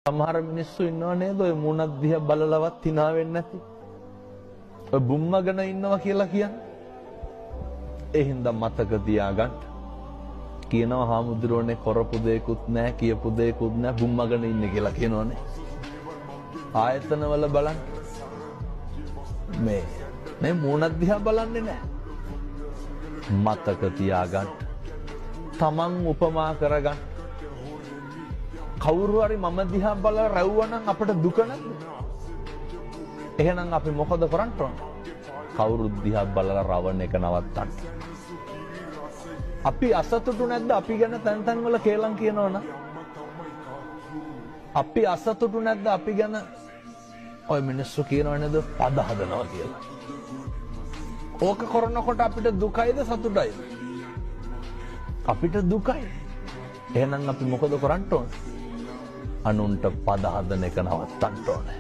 සමහර මිනිස්සු ඉන්නව නේද ඔය මූණක් දිහා බලලවත් hina වෙන්නේ නැති. ඔය බුම්මගෙන ඉන්නවා කියලා කියන්නේ. ඒ හින්දා මතක තියාගන්න. කියනවා හාමුදුරුවනේ කරපු දෙයක්වත් නැහැ කියපු දෙයක්වත් නැහැ බුම්මගෙන ඉන්නේ කියලා කියනවනේ. ආයතනවල බලන්න. මේ මූණක් දිහා බලන්නේ නැහැ. මතක තියාගන්න. තමන් උපමා කරගන්න. කවුරු හරි මම දිහා බලලා රැව්වනම් අපිට දුක නැද්ද? එහෙනම් අපි මොකද කරන්න ඕන? කවුරු දිහා බලලා රවණ එක නවත්තන්න. අපි අසතුටු නැද්ද අපි ගැන තැන් තැන් වල කේලම් කියනවනම්? අපි අසතුටු නැද්ද අපි ගැන ඔය මිනිස්සු කියනව නේද පද හදනවා කියලා. ඕක කරනකොට අපිට දුකයිද සතුටයිද? අපිට දුකයි. එහෙනම් අපි මොකද කරන්න ඕන? අනුන්ට පද හදන එක නවත්තන්න ඕනේ.